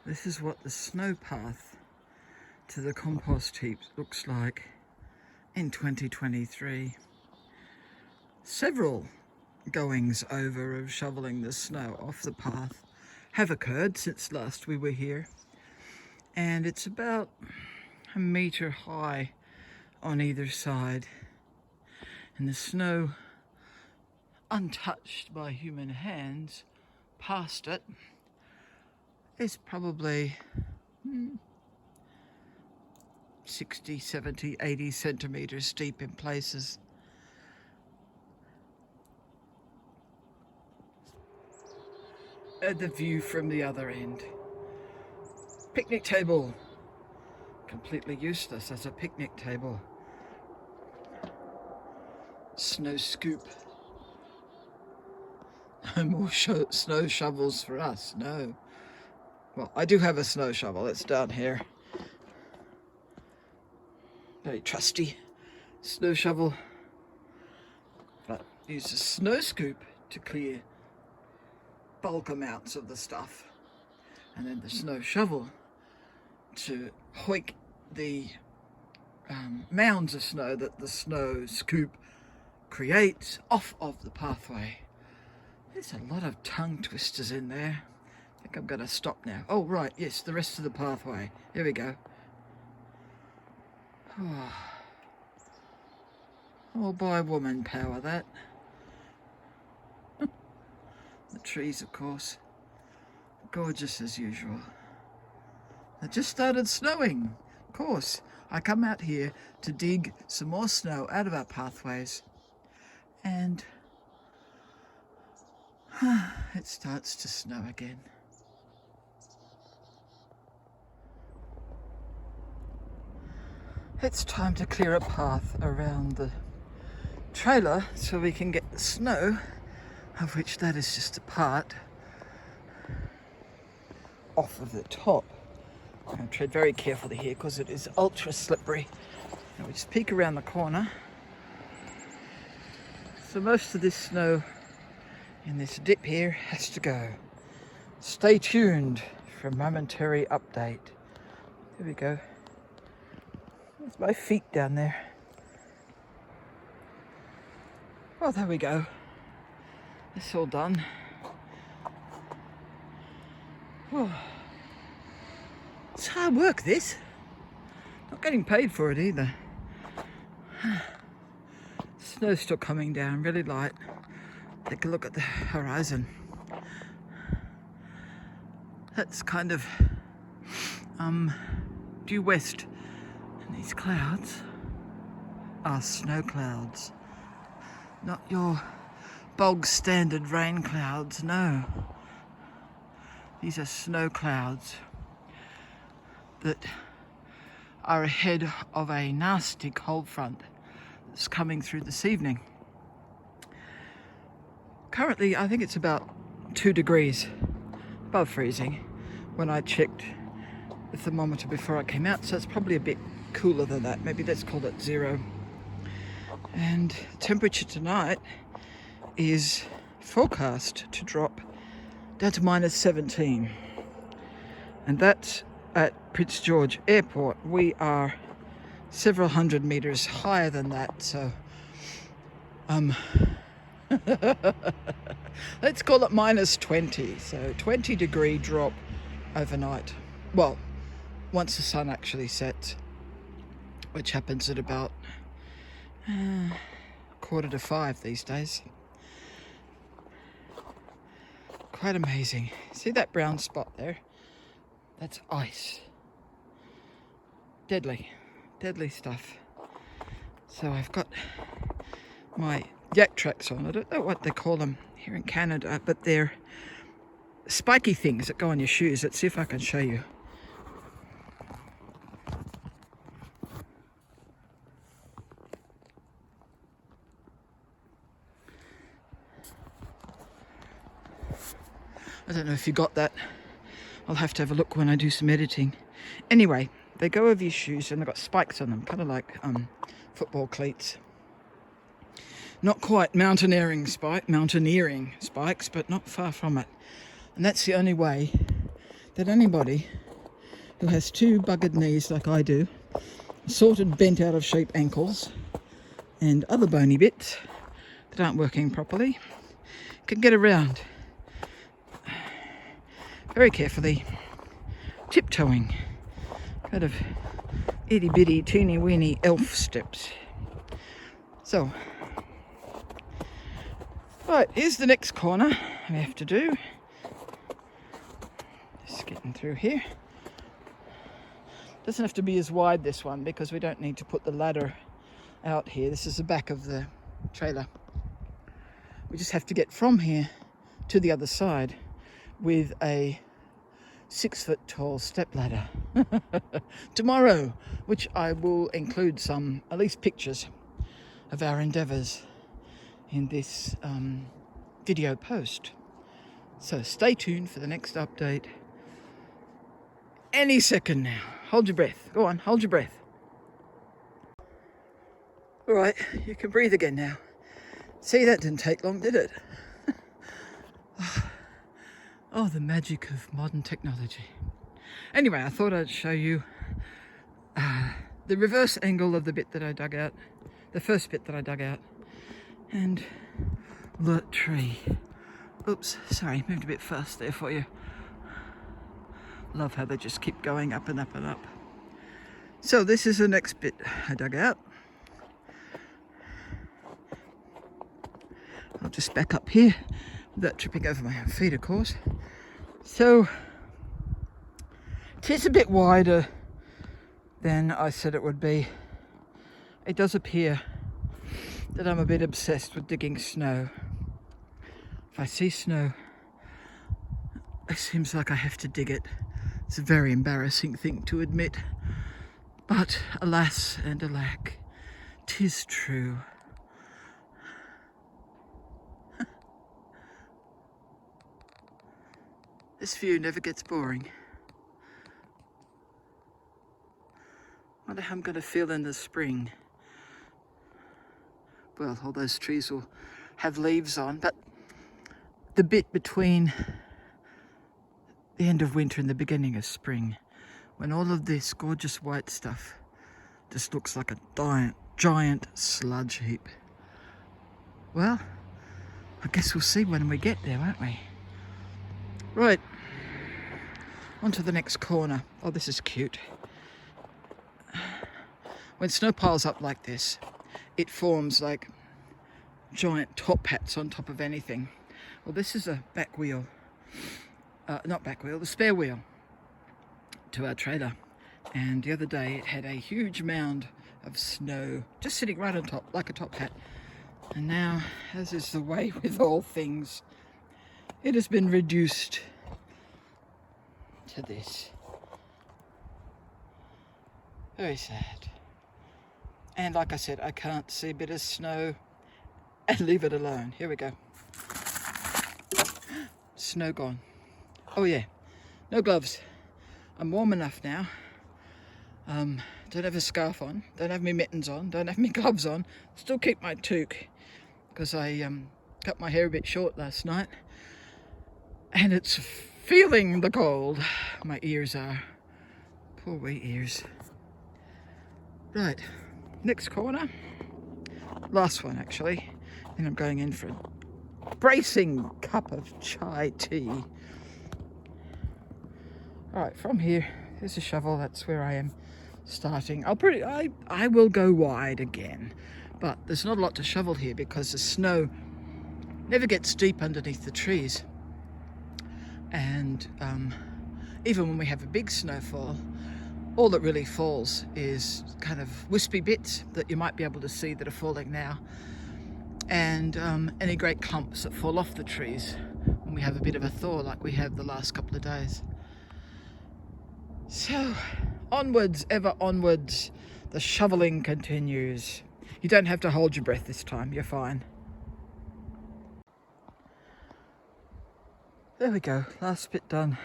This is what the snow path to the compost heap looks like in 2023. Several goings over of shoveling the snow off the path have occurred since last we were here, and it's about a metre high on either side, and the snow, untouched by human hands, past it is probably 60, 70, 80 centimetres deep in places. And the view from the other end. Picnic table. Completely useless as a picnic table. Snow scoop. No more snow shovels for us, no. Well, I do have a snow shovel, it's down here. Very trusty snow shovel. But use a snow scoop to clear bulk amounts of the stuff. And then the snow shovel to hoik the mounds of snow that the snow scoop creates off of the pathway. There's a lot of tongue twisters in there. I think I'm going to stop now. Oh, right, yes, the rest of the pathway. Here we go. All by woman power, that. The trees, of course, gorgeous as usual. It just started snowing. Of course, I come out here to dig some more snow out of our pathways, and it starts to snow again. It's time to clear a path around the trailer so we can get the snow, of which that is just a part, off of the top. I'm going to tread very carefully here because it is ultra slippery. Now we just peek around the corner. So most of this snow in this dip here has to go. Stay tuned for a momentary update. There we go. There's my feet down there. Well, there we go. It's all done. Oh. It's hard work, this. Not getting paid for it either. Snow's still coming down, really light. Take a look at the horizon. That's kind of due west. And these clouds are snow clouds. Not your bog standard rain clouds, no. These are snow clouds that are ahead of a nasty cold front that's coming through this evening. Currently, I think it's about 2 degrees above freezing when I checked the thermometer before I came out, so it's probably a bit cooler than that. Maybe let's call it 0. And temperature tonight is forecast to drop down to -17, and that's at Prince George Airport. We are several hundred meters higher than that, so let's call it -20, so 20-degree drop overnight. Well, once the sun actually sets, which happens at about 4:45 these days. Quite amazing. See that brown spot there? That's ice. Deadly stuff. So I've got my yak tracks on. I don't know what they call them here in Canada, but they're spiky things that go on your shoes. Let's see if I can show you. I don't know if you got that. I'll have to have a look when I do some editing. Anyway, they go over your shoes and they've got spikes on them, kind of like football cleats. Not quite mountaineering spikes, but not far from it. And that's the only way that anybody who has two buggered knees like I do, assorted bent out of shape ankles, and other bony bits that aren't working properly, can get around very carefully, tiptoeing, kind of itty bitty teeny weeny elf steps. So, right, here's the next corner we have to do. Just getting through here. Doesn't have to be as wide, this one, because we don't need to put the ladder out here. This is the back of the trailer. We just have to get from here to the other side with a 6 foot tall step ladder tomorrow, which I will include some, at least pictures of our endeavours in this video post. So stay tuned for the next update any second now. Hold your breath. Go on, hold your breath. All right, you can breathe again now. See, that didn't take long, did it? Oh, the magic of modern technology. Anyway, I thought I'd show you the reverse angle of the bit that I dug out, the first bit that I dug out, and the tree. Oops, sorry, moved a bit fast there for you. Love how they just keep going up and up and up. So this is the next bit I dug out. I'll just back up here without tripping over my own feet, of course. So it is a bit wider than I said it would be. It does appear that I'm a bit obsessed with digging snow. If I see snow, it seems like I have to dig it. It's a very embarrassing thing to admit, but alas and alack, 'tis true. This view never gets boring. Wonder how I'm going to feel in the spring. Well, all those trees will have leaves on, but the bit between the end of winter and the beginning of spring, when all of this gorgeous white stuff just looks like a giant sludge heap. Well, I guess we'll see when we get there, won't we? Right, on to the next corner. Oh, this is cute. When snow piles up like this, it forms like giant top hats on top of anything. Well, this is a back wheel. Not back wheel, the spare wheel to our trailer. And the other day it had a huge mound of snow just sitting right on top, like a top hat. And now, as is the way with all things, it has been reduced to this. Very sad. And like I said, I can't see a bit of snow and leave it alone. Here we go. Snow gone. Oh yeah, no gloves. I'm warm enough now. Don't have a scarf on, don't have my mittens on, don't have my gloves on. Still keep my toque because I cut my hair a bit short last night. And it's feeling the cold. My ears are. Poor wee ears. Right, next corner. Last one actually. I think I'm going in for a bracing cup of chai tea. Alright, from here, there's a shovel, that's where I am starting. I will go wide again, but there's not a lot to shovel here because the snow never gets deep underneath the trees. And even when we have a big snowfall, all that really falls is kind of wispy bits that you might be able to see that are falling now, and any great clumps that fall off the trees when we have a bit of a thaw like we have the last couple of days. So, onwards, ever onwards, the shoveling continues. You don't have to hold your breath this time, you're fine. There we go, last bit done.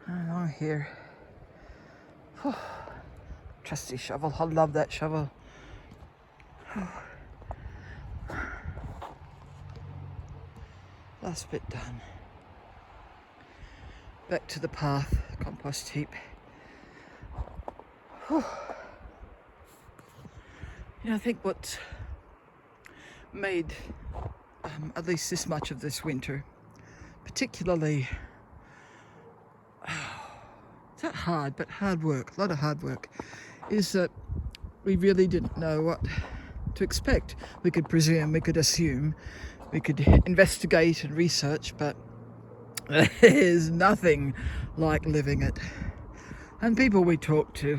Along here. Oh, trusty shovel, I love that shovel. Oh. Last bit done. back to the path, compost heap. Whew. You know, I think what's made at least this much of this winter particularly it's not hard, but hard work, a lot of hard work, is that we really didn't know what to expect. We could presume, we could assume, we could investigate and research, but there's nothing like living it. And people we talked to,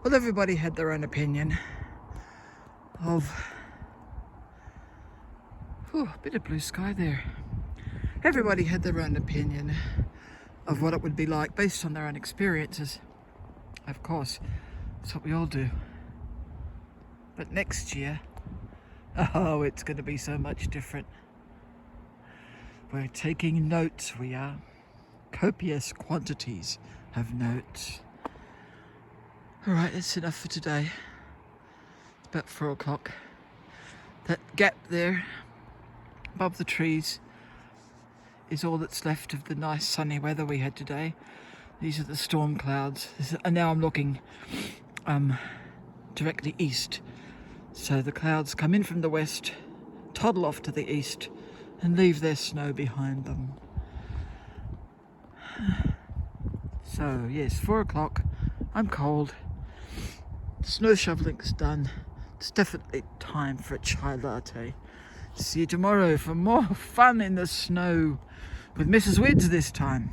well, everybody had their own opinion of, a bit of blue sky there. Everybody had their own opinion of what it would be like based on their own experiences. Of course, that's what we all do. But next year, oh, it's going to be so much different. We're taking notes, we are. Copious quantities of notes. Alright, that's enough for today. It's about 4 o'clock. That gap there above the trees is all that's left of the nice sunny weather we had today. These are the storm clouds. And now I'm looking directly east. So the clouds come in from the west, toddle off to the east, and leave their snow behind them. So yes, 4 o'clock. I'm cold. Snow shoveling's done. It's definitely time for a chai latte. See you tomorrow for more fun in the snow with Mrs. Wids this time.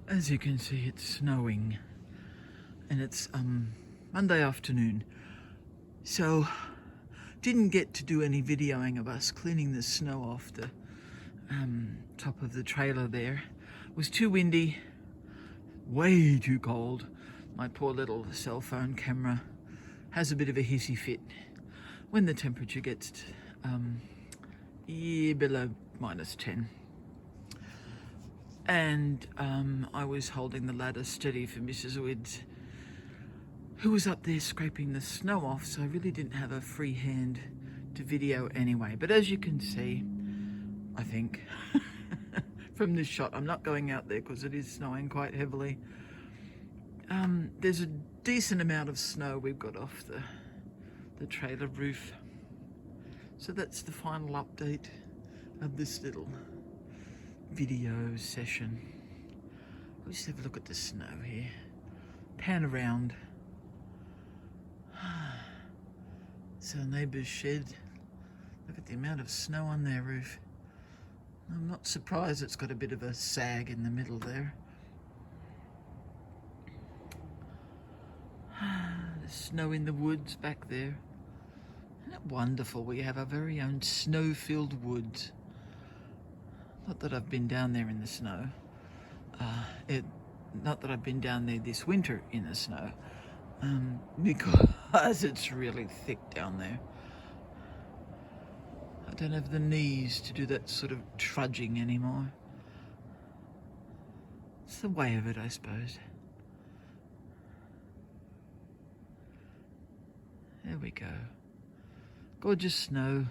As you can see, it's snowing, and it's Monday afternoon, so didn't get to do any videoing of us cleaning the snow off the top of the trailer there. It was too windy, way too cold. My poor little cell phone camera has a bit of a hissy fit when the temperature gets below -10. And I was holding the ladder steady for Mrs. Wids, who was up there scraping the snow off, so I really didn't have a free hand to video anyway. But as you can see, I think, from this shot, I'm not going out there because it is snowing quite heavily. There's a decent amount of snow we've got off the trailer roof. So that's the final update of this little video session. We'll just have a look at the snow here. Pan around. So neighbour's shed. Look at the amount of snow on their roof. I'm not surprised it's got a bit of a sag in the middle there. The snow in the woods back there. Isn't it wonderful? We have our very own snow-filled woods. Not that I've been down there in the snow. Not that I've been down there this winter in the snow. Because it's really thick down there. I don't have the knees to do that sort of trudging anymore. It's the way of it, I suppose. There we go. Gorgeous snow.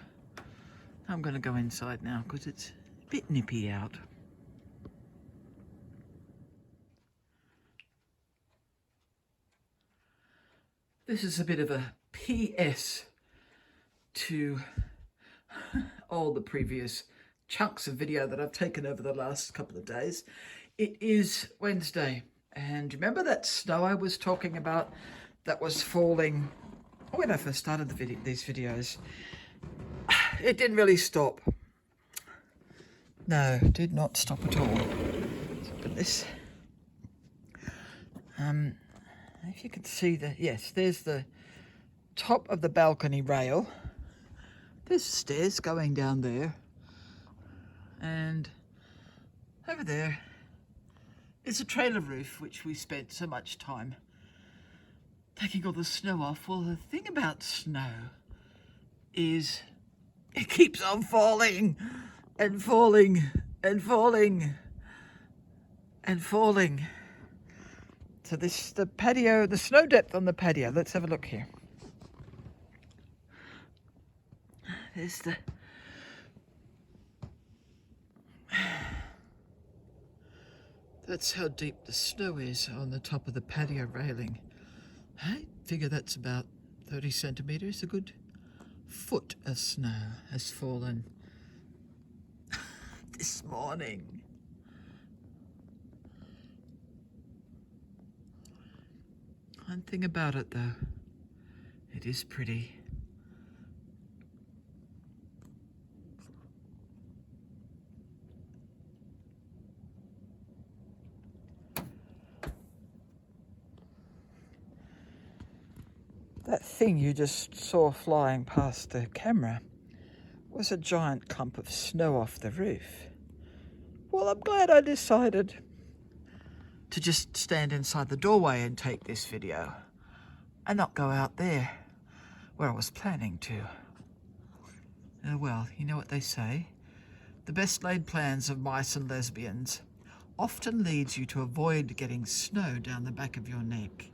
I'm going to go inside now because it's a bit nippy out. This is a bit of a PS to all the previous chunks of video that I've taken over the last couple of days. It is Wednesday, and remember that snow I was talking about that was falling when I first started these videos? It didn't really stop. No, it did not stop at all. Let's open this. If you can see yes, there's the top of the balcony rail. There's stairs going down there. And over there is a trailer roof, which we spent so much time taking all the snow off. Well, the thing about snow is it keeps on falling and falling and falling and falling. So this, the patio, the snow depth on the patio. Let's have a look here. There's That's how deep the snow is on the top of the patio railing. I figure that's about 30 centimetres. A good foot of snow has fallen this morning. One thing about it though, it is pretty. That thing you just saw flying past the camera was a giant clump of snow off the roof. Well, I'm glad I decided to just stand inside the doorway and take this video and not go out there where I was planning to. Well, you know what they say, the best laid plans of mice and lesbians often leads you to avoid getting snow down the back of your neck.